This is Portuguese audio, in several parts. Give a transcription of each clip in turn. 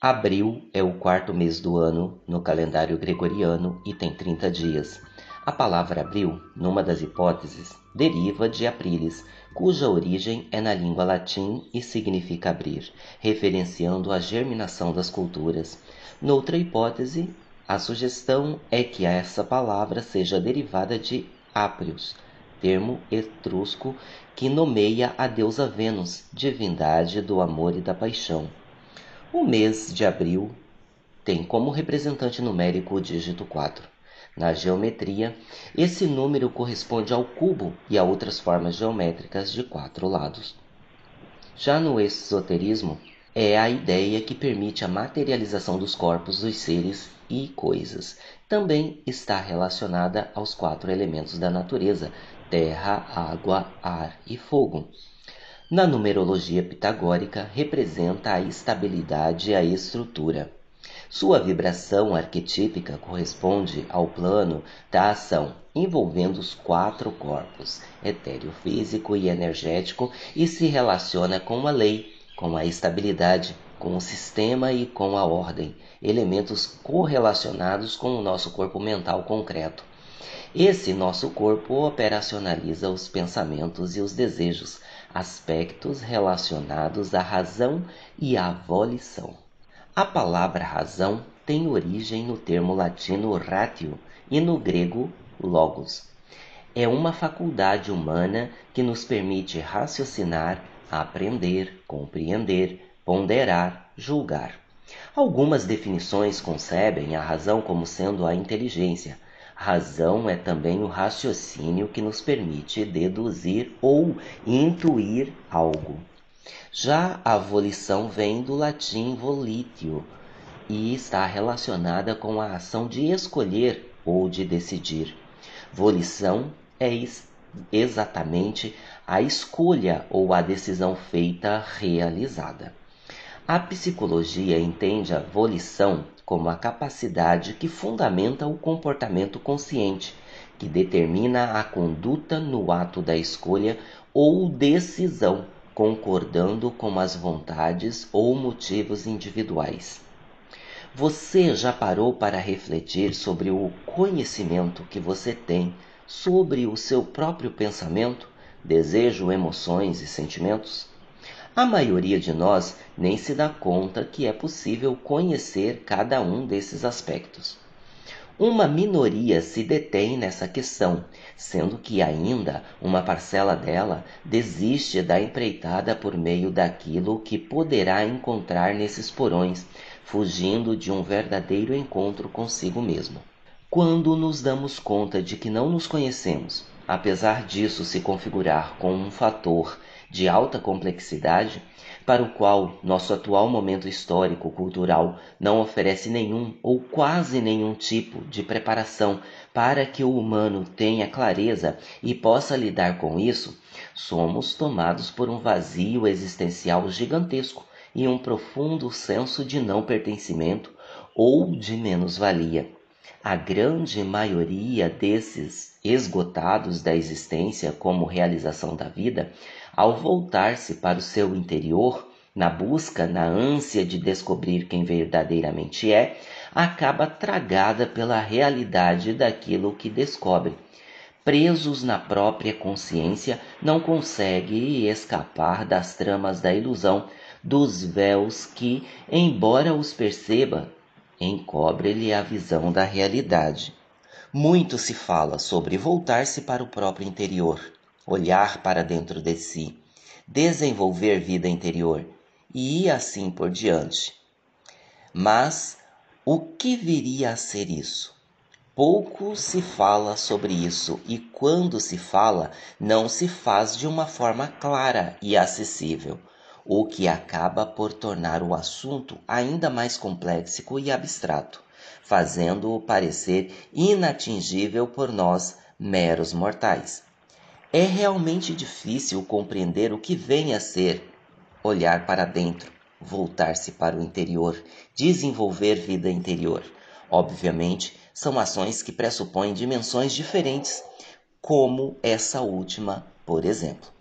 Abril é o quarto mês do ano no calendário gregoriano e tem 30 dias. A palavra abril, numa das hipóteses, deriva de aprilis, cuja origem é na língua latim e significa abrir, referenciando a germinação das culturas. Noutra hipótese, a sugestão é que essa palavra seja derivada de aprius, termo etrusco que nomeia a deusa Vênus, divindade do amor e da paixão. O mês de abril tem como representante numérico o dígito 4. Na geometria, esse número corresponde ao cubo e a outras formas geométricas de 4 lados. Já no esoterismo, é a ideia que permite a materialização dos corpos dos seres e coisas. Também está relacionada aos 4 elementos da natureza: terra, água, ar e fogo. Na numerologia pitagórica, representa a estabilidade e a estrutura. Sua vibração arquetípica corresponde ao plano da ação, envolvendo os 4 corpos, etéreo, físico e energético, e se relaciona com a lei, com a estabilidade, com o sistema e com a ordem, elementos correlacionados com o nosso corpo mental concreto. Esse nosso corpo operacionaliza os pensamentos e os desejos, aspectos relacionados à razão e à volição. A palavra razão tem origem no termo latino ratio e no grego logos. É uma faculdade humana que nos permite raciocinar, aprender, compreender, ponderar, julgar. Algumas definições concebem a razão como sendo a inteligência. Razão é também o raciocínio que nos permite deduzir ou intuir algo. Já a volição vem do latim volitio e está relacionada com a ação de escolher ou de decidir. Volição é exatamente a escolha ou a decisão feita, realizada. A psicologia entende a volição como a capacidade que fundamenta o comportamento consciente, que determina a conduta no ato da escolha ou decisão, concordando com as vontades ou motivos individuais. Você já parou para refletir sobre o conhecimento que você tem sobre o seu próprio pensamento, desejo, emoções e sentimentos? A maioria de nós nem se dá conta que é possível conhecer cada um desses aspectos. Uma minoria se detém nessa questão, sendo que ainda uma parcela dela desiste da empreitada por meio daquilo que poderá encontrar nesses porões, fugindo de um verdadeiro encontro consigo mesmo. Quando nos damos conta de que não nos conhecemos, apesar disso se configurar como um fator de alta complexidade, para o qual nosso atual momento histórico-cultural não oferece nenhum ou quase nenhum tipo de preparação para que o humano tenha clareza e possa lidar com isso, somos tomados por um vazio existencial gigantesco e um profundo senso de não pertencimento ou de menos-valia. A grande maioria desses esgotados da existência como realização da vida, ao voltar-se para o seu interior, na busca, na ânsia de descobrir quem verdadeiramente é, acaba tragada pela realidade daquilo que descobre. Presos na própria consciência, não consegue escapar das tramas da ilusão, dos véus que, embora os perceba, encobre-lhe a visão da realidade. Muito se fala sobre voltar-se para o próprio interior, olhar para dentro de si, desenvolver vida interior e assim por diante. Mas o que viria a ser isso? Pouco se fala sobre isso e quando se fala, não se faz de uma forma clara e acessível, o que acaba por tornar o assunto ainda mais complexo e abstrato, fazendo-o parecer inatingível por nós, meros mortais. É realmente difícil compreender o que vem a ser olhar para dentro, voltar-se para o interior, desenvolver vida interior. Obviamente, são ações que pressupõem dimensões diferentes, como essa última, por exemplo.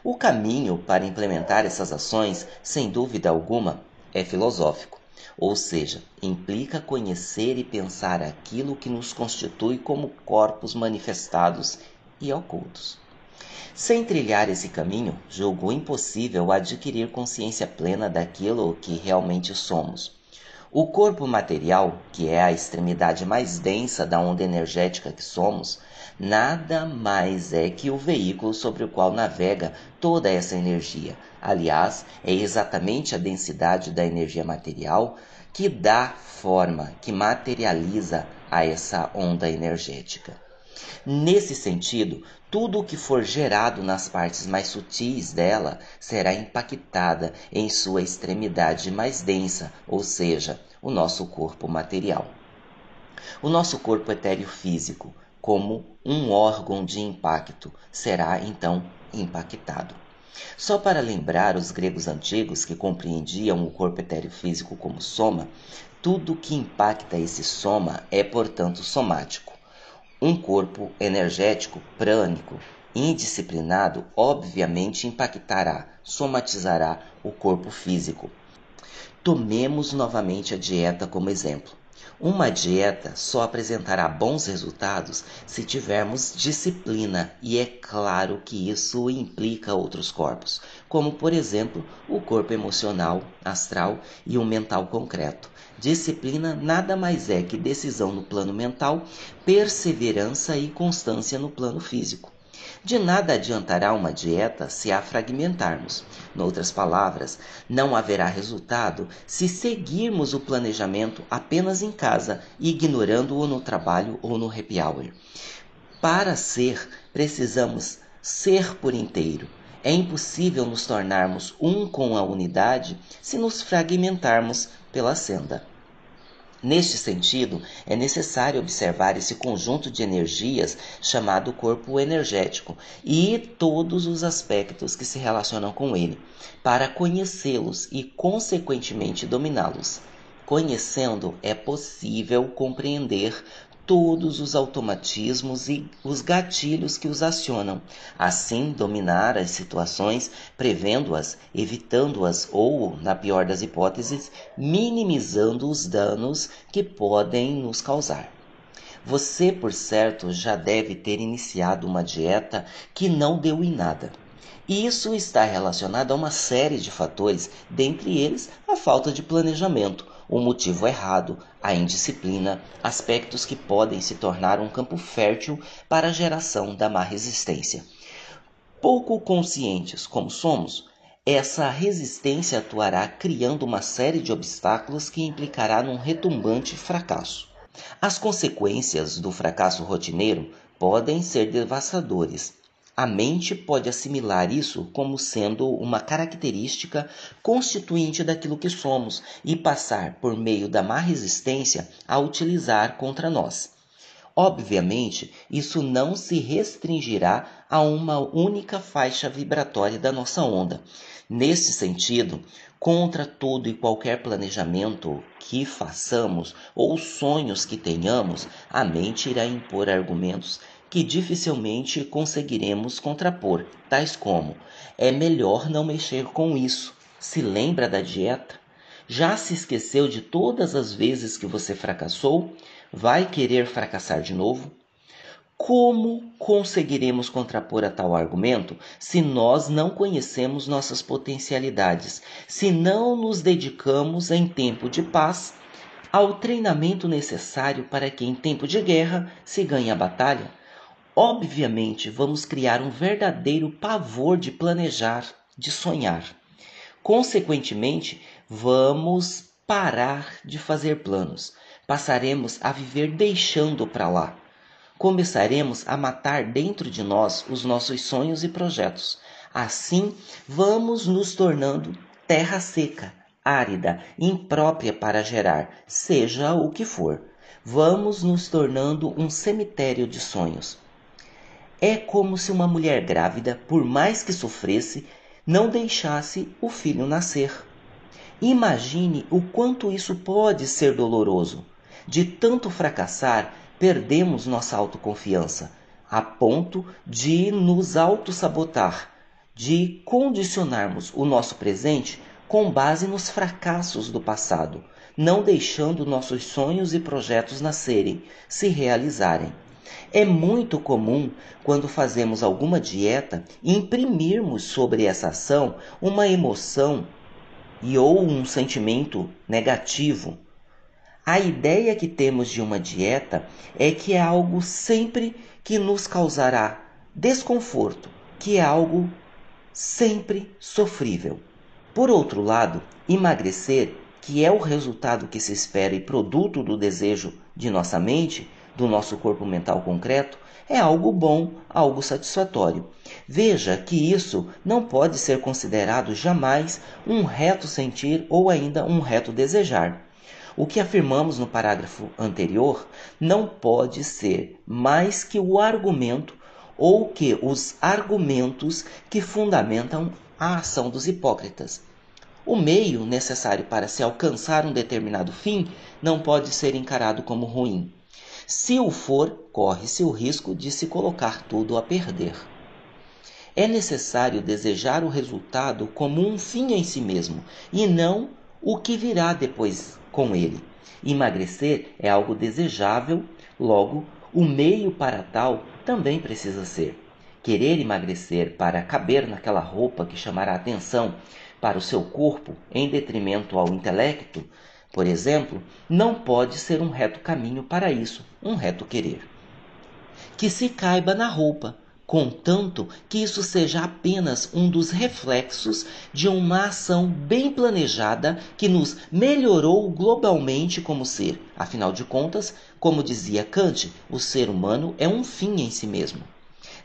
O caminho para implementar essas ações, sem dúvida alguma, é filosófico. ou seja, implica conhecer e pensar aquilo que nos constitui como corpos manifestados e ocultos. Sem trilhar esse caminho, julgou impossível adquirir consciência plena daquilo que realmente somos. O corpo material, que é a extremidade mais densa da onda energética que somos, nada mais é que o veículo sobre o qual navega toda essa energia. Aliás, é exatamente a densidade da energia material que dá forma, que materializa a essa onda energética. Nesse sentido, tudo o que for gerado nas partes mais sutis dela será impactada em sua extremidade mais densa, ou seja, o nosso corpo material. O nosso corpo etéreo físico, como um órgão de impacto, será então impactado. Só para lembrar os gregos antigos que compreendiam o corpo etéreo físico como soma, tudo que impacta esse soma é, portanto, somático. Um corpo energético prânico, indisciplinado, obviamente impactará, somatizará o corpo físico. Tomemos novamente a dieta como exemplo. Uma dieta só apresentará bons resultados se tivermos disciplina, e é claro que isso implica outros corpos, como por exemplo o corpo emocional, astral e o mental concreto. Disciplina nada mais é que decisão no plano mental, perseverança e constância no plano físico. De nada adiantará uma dieta se a fragmentarmos. Noutras palavras, não haverá resultado se seguirmos o planejamento apenas em casa, ignorando-o no trabalho ou no happy hour. Para ser, precisamos ser por inteiro. É impossível nos tornarmos um com a unidade se nos fragmentarmos pela senda. Neste sentido, é necessário observar esse conjunto de energias chamado corpo energético e todos os aspectos que se relacionam com ele, para conhecê-los e, consequentemente, dominá-los. Conhecendo, é possível compreender todos os automatismos e os gatilhos que os acionam, assim dominar as situações, prevendo-as, evitando-as ou, na pior das hipóteses, minimizando os danos que podem nos causar. Você, por certo, já deve ter iniciado uma dieta que não deu em nada. E isso está relacionado a uma série de fatores, dentre eles a falta de planejamento, o motivo errado, a indisciplina, aspectos que podem se tornar um campo fértil para a geração da má resistência. Pouco conscientes como somos, essa resistência atuará criando uma série de obstáculos que implicará num retumbante fracasso. As consequências do fracasso rotineiro podem ser devastadoras. A mente pode assimilar isso como sendo uma característica constituinte daquilo que somos e passar, por meio da má resistência, a utilizar contra nós. Obviamente, isso não se restringirá a uma única faixa vibratória da nossa onda. Nesse sentido, contra todo e qualquer planejamento que façamos ou sonhos que tenhamos, a mente irá impor argumentos que dificilmente conseguiremos contrapor, tais como: é melhor não mexer com isso. Se lembra da dieta? Já se esqueceu de todas as vezes que você fracassou? Vai querer fracassar de novo? Como conseguiremos contrapor a tal argumento se nós não conhecemos nossas potencialidades, se não nos dedicamos em tempo de paz ao treinamento necessário para que em tempo de guerra se ganhe a batalha? Obviamente, vamos criar um verdadeiro pavor de planejar, de sonhar. Consequentemente, vamos parar de fazer planos. Passaremos a viver deixando para lá. Começaremos a matar dentro de nós os nossos sonhos e projetos. Assim, vamos nos tornando terra seca, árida, imprópria para gerar, seja o que for. Vamos nos tornando um cemitério de sonhos. É como se uma mulher grávida, por mais que sofresse, não deixasse o filho nascer. Imagine o quanto isso pode ser doloroso. De tanto fracassar, perdemos nossa autoconfiança, a ponto de nos autossabotar, de condicionarmos o nosso presente com base nos fracassos do passado. não deixando nossos sonhos e projetos nascerem, se realizarem. É muito comum, quando fazemos alguma dieta, imprimirmos sobre essa ação uma emoção ou um sentimento negativo. A ideia que temos de uma dieta é que é algo sempre que nos causará desconforto, que é algo sempre sofrível. Por outro lado, emagrecer, que é o resultado que se espera e produto do desejo de nossa mente, do nosso corpo mental concreto, é algo bom, algo satisfatório. Veja que isso não pode ser considerado jamais um reto sentir ou ainda um reto desejar. O que afirmamos no parágrafo anterior não pode ser mais que o argumento ou que os argumentos que fundamentam a ação dos hipócritas. O meio necessário para se alcançar um determinado fim não pode ser encarado como ruim. Se o for, corre-se o risco de se colocar tudo a perder. É necessário desejar o resultado como um fim em si mesmo, e não o que virá depois com ele. Emagrecer é algo desejável, logo, o meio para tal também precisa ser. Querer emagrecer para caber naquela roupa que chamará atenção para o seu corpo em detrimento ao intelecto, por exemplo, não pode ser um reto caminho para isso, um reto querer. Que se caiba na roupa, contanto que isso seja apenas um dos reflexos de uma ação bem planejada que nos melhorou globalmente como ser. Afinal de contas, como dizia Kant, o ser humano é um fim em si mesmo.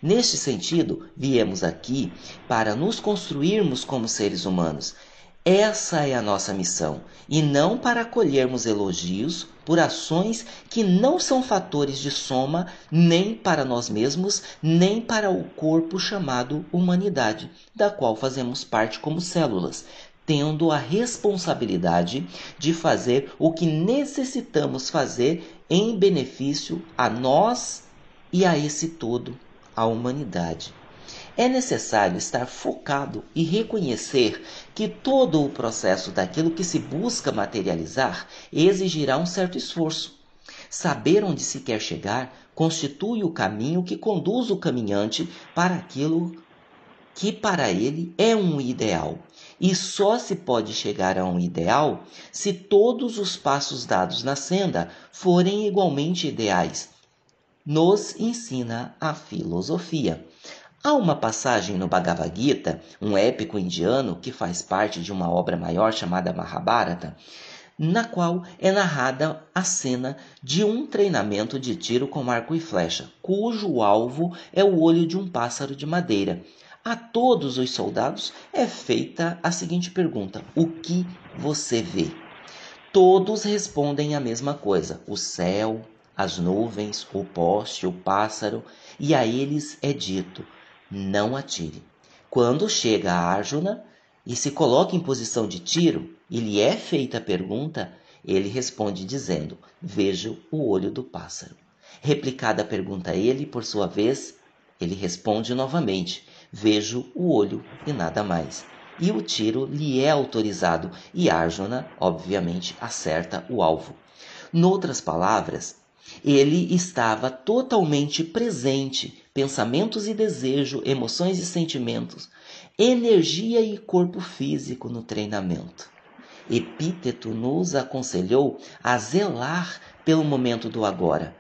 Neste sentido, viemos aqui para nos construirmos como seres humanos. Essa é a nossa missão, e não para colhermos elogios por ações que não são fatores de soma nem para nós mesmos, nem para o corpo chamado humanidade, da qual fazemos parte como células, tendo a responsabilidade de fazer o que necessitamos fazer em benefício a nós e a esse todo, a humanidade. É necessário estar focado e reconhecer que todo o processo daquilo que se busca materializar exigirá um certo esforço. Saber onde se quer chegar constitui o caminho que conduz o caminhante para aquilo que para ele é um ideal. E só se pode chegar a um ideal se todos os passos dados na senda forem igualmente ideais. Nos ensina a filosofia. Há uma passagem no Bhagavad Gita, um épico indiano que faz parte de uma obra maior chamada Mahabharata, na qual é narrada a cena de um treinamento de tiro com arco e flecha, cujo alvo é o olho de um pássaro de madeira. A todos os soldados é feita a seguinte pergunta: o que você vê? Todos respondem a mesma coisa: o céu, as nuvens, o poste, o pássaro, e a eles é dito: não atire. Quando chega a Arjuna e se coloca em posição de tiro e lhe é feita a pergunta, ele responde dizendo: vejo o olho do pássaro. Replicada a pergunta a ele, por sua vez, ele responde novamente: vejo o olho e nada mais. E o tiro lhe é autorizado e Arjuna, obviamente, acerta o alvo. Noutras palavras, ele estava totalmente presente, pensamentos e desejo, emoções e sentimentos, energia e corpo físico no treinamento. Epíteto nos aconselhou a zelar pelo momento do agora,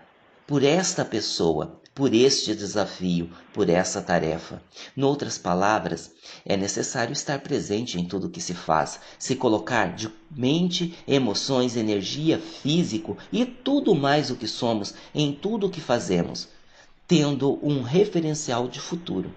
por esta pessoa, por este desafio, por essa tarefa. Noutras palavras, é necessário estar presente em tudo que se faz, se colocar de mente, emoções, energia, físico e tudo mais o que somos em tudo o que fazemos, tendo um referencial de futuro.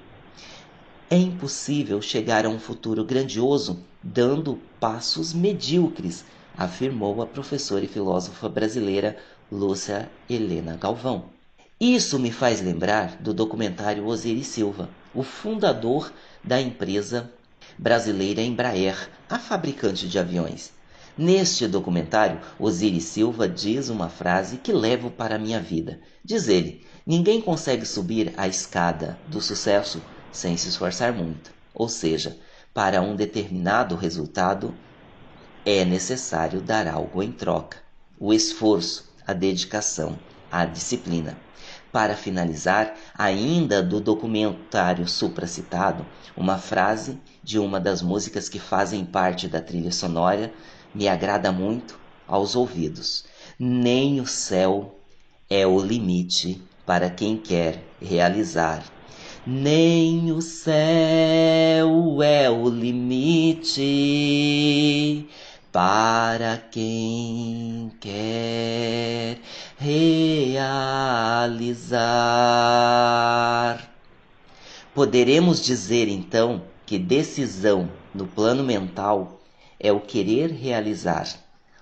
É impossível chegar a um futuro grandioso dando passos medíocres, afirmou a professora e filósofa brasileira Lúcia Helena Galvão. Isso me faz lembrar do documentário Osiris Silva, o fundador da empresa brasileira Embraer, a fabricante de aviões. Neste documentário, Osiris Silva diz uma frase que levo para a minha vida. Diz ele: ninguém consegue subir a escada do sucesso sem se esforçar muito. Ou seja, para um determinado resultado, é necessário dar algo em troca: o esforço, a dedicação, a disciplina. Para finalizar, ainda do documentário supracitado, uma frase de uma das músicas que fazem parte da trilha sonora me agrada muito aos ouvidos. Nem o céu é o limite para quem quer realizar. Nem o céu é o limite para quem quer realizar. Poderemos dizer então que decisão no plano mental é o querer realizar.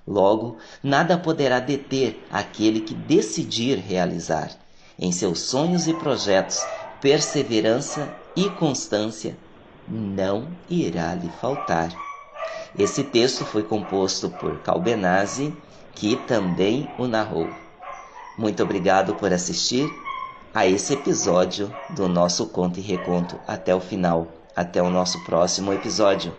Logo, nada poderá deter aquele que decidir realizar. Em seus sonhos e projetos, perseverança e constância não irá lhe faltar. Esse texto foi composto por Calbenazzi, que também o narrou. Muito obrigado por assistir a esse episódio do nosso Conto e Reconto até o final. Até o nosso próximo episódio.